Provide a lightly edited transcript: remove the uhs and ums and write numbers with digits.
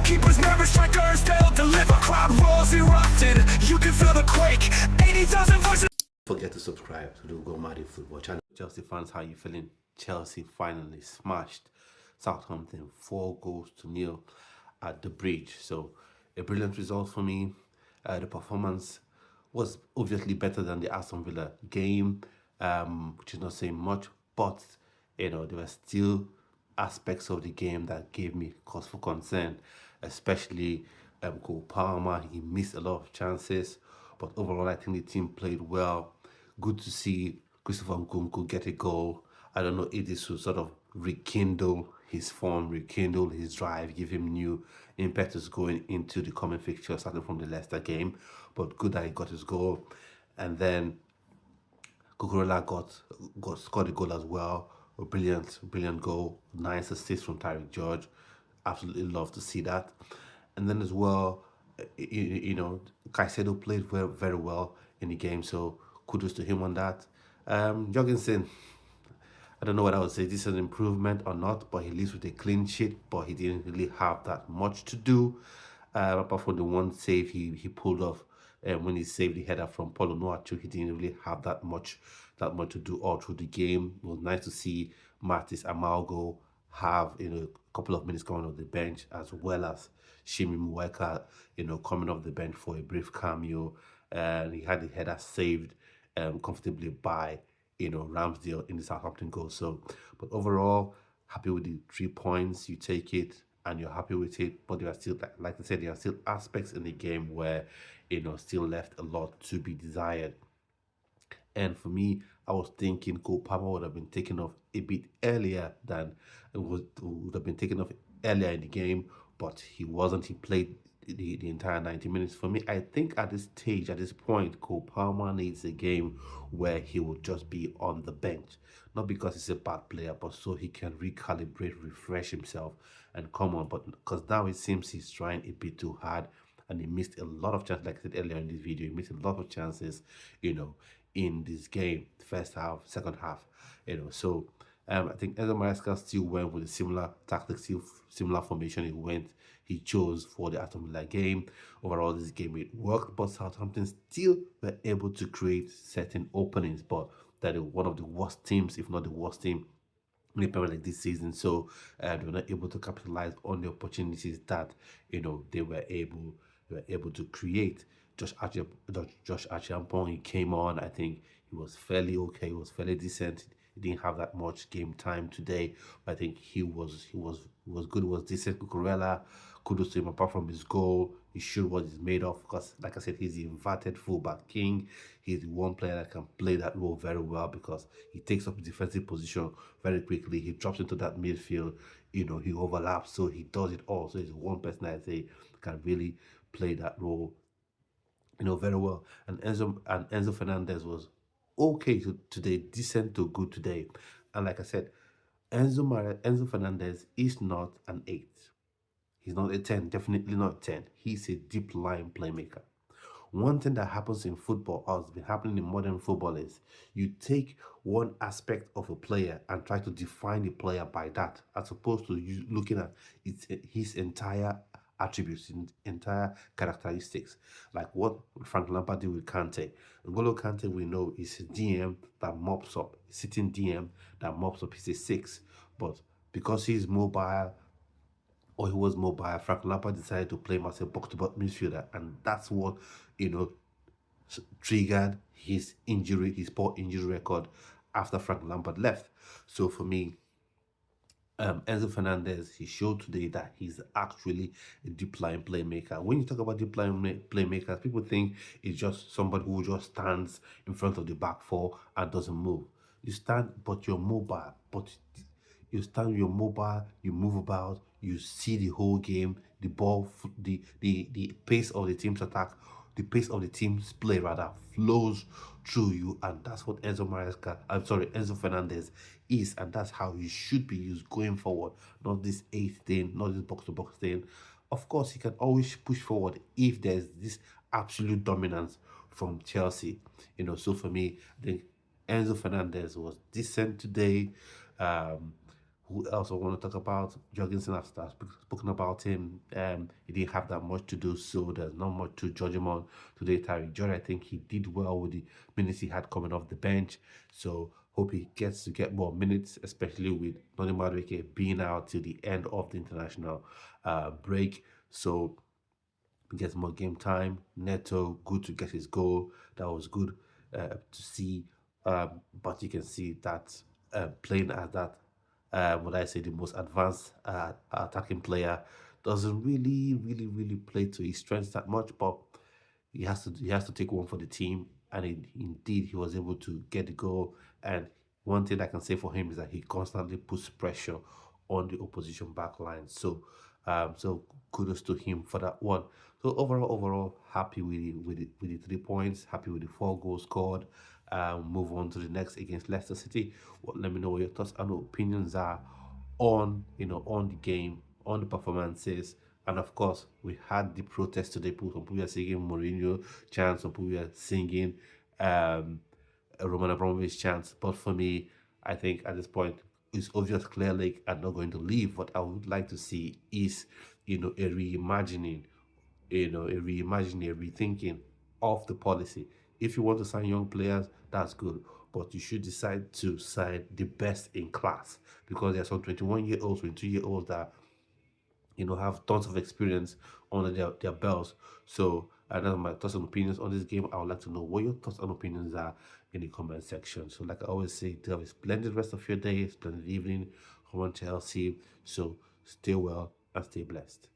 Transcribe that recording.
Keepers nervous, strikers, they'll deliver. Crowd roars erupted, you can feel the quake. 80,000 voices. Don't forget to subscribe to the Go Mad Football channel. Chelsea fans, how you feeling? Chelsea finally smashed Southampton 4-0 at the Bridge. So a brilliant result for me. The performance was obviously better than the Aston Villa game, which is not saying much, but there were still aspects of the game that gave me cause for concern, especially Cole Palmer. He missed a lot of chances, but overall I think the team played well. Good to see Christopher Nkunku get a goal. I don't know if this will sort of rekindle his form, rekindle his drive, give him new impetus going into the coming fixture, starting from the Leicester game. But good that he got his goal. And then Cucurella scored a goal as well. A brilliant goal. Nice assist from Tyrique. Absolutely love to see that. And then as well, Caicedo played very well in the game, so kudos to him on that. Jorgensen, I don't know what I would say. This is an improvement or not, but he leaves with a clean sheet, but he didn't really have that much to do. Apart from the one save he pulled off when he saved the header from Paulo Noachu, he didn't really have that much to do all through the game. It was nice to see Martis Amalgo have a couple of minutes coming off the bench, as well as Shimi Mueka, coming off the bench for a brief cameo. And he had the header saved comfortably by Ramsdale in the Southampton goal. So, but overall, happy with the 3 points. You take it and you're happy with it. But there are still, like I said, there are still aspects in the game where still left a lot to be desired. And for me, I was thinking Cole Palmer would have been taken off a bit earlier than would have been taken off earlier in the game, but he wasn't. He played the entire 90 minutes. For me, I think at this stage, at this point, Cole Palmer needs a game where he will just be on the bench. Not because he's a bad player, but so he can recalibrate, refresh himself, and come on. But because now it seems he's trying a bit too hard, and he missed a lot of chances. Like I said earlier in this video, he missed a lot of chances, in this game, first half, second half, So I think Enzo Maresca still went with a similar tactics, similar formation he chose for the Aston Villa game. Overall, this game it worked, but Southampton still were able to create certain openings, but that is one of the worst teams, if not the worst team, in the Premier League this season. So they were not able to capitalize on the opportunities that they were able to create. Josh Archiampong, he came on. I think he was fairly okay. He was fairly decent. He didn't have that much game time today, but I think he was good. He was decent. Cucurella, kudos to him. Apart from his goal, he showed what he's made of. Because, like I said, he's the inverted fullback king. He's the one player that can play that role very well because he takes up a defensive position very quickly. He drops into that midfield. He overlaps, so he does it all. So he's one person I say can really play that role very well. And Enzo Fernandez was okay today, decent to good today. And like I said, Enzo Fernandez is not an 8. He's not a 10, definitely not 10. He's a deep line playmaker. One thing that happens in football, or has been happening in modern football, is you take one aspect of a player and try to define the player by that, as opposed to you looking at his entire attributes, entire characteristics, like what Frank Lampard did with Kante. N'Golo Kante, we know, is a DM that mops up, a sitting DM that mops up. He's a 6, but because he's mobile, or he was mobile, Frank Lampard decided to play him as a box-to-box midfielder, and that's what triggered his poor injury record after Frank Lampard left. So for me, Enzo Fernandez, he showed today that he's actually a deep line playmaker. When you talk about deep line playmakers, people think it's just somebody who just stands in front of the back four and doesn't move. You stand, but you're mobile. But you stand, you're mobile, you move about, you see the whole game, the ball, the pace of the team's attack, the pace of the team's play rather flows through you, and that's what Enzo Fernandez is, and that's how he should be used going forward. Not this 8 thing, not this box-to-box thing. Of course, he can always push forward if there's this absolute dominance from Chelsea. So for me, I think Enzo Fernandez was decent today. Who else I want to talk about? Jorgensen, I've spoken about him. He didn't have that much to do, so there's not much to judge him on today. Tyrique, I think he did well with the minutes he had coming off the bench. So hope he gets to get more minutes, especially with Noni Madueke being out till the end of the international break. So gets more game time. Neto, good to get his goal. That was good to see. But you can see that playing as that, what I say, the most advanced attacking player, doesn't really play to his strengths that much. But he has to take one for the team, and indeed he was able to get the goal. And one thing I can say for him is that he constantly puts pressure on the opposition back line. So kudos to him for that one. So overall, happy with the 3 points, happy with the 4 goals scored. Move on to the next against Leicester City. Let me know what your thoughts and opinions are on the game, on the performances, and of course we had the protest today. Some people were singing Mourinho chants, some people were singing um, Roman Abramovich chants. But for me, I think at this point it's obvious clearly I'm not going to leave. What I would like to see is a reimagining, a rethinking of the policy. If you want to sign young players, that's good, but you should decide to sign the best in class, because there are some 21-year-olds, 22-year-olds that have tons of experience under their belts. So that's my thoughts and opinions on this game. I would like to know what your thoughts and opinions are in the comment section. So like I always say, to have a splendid rest of your day, splendid evening. Come on, Chelsea. So stay well and stay blessed.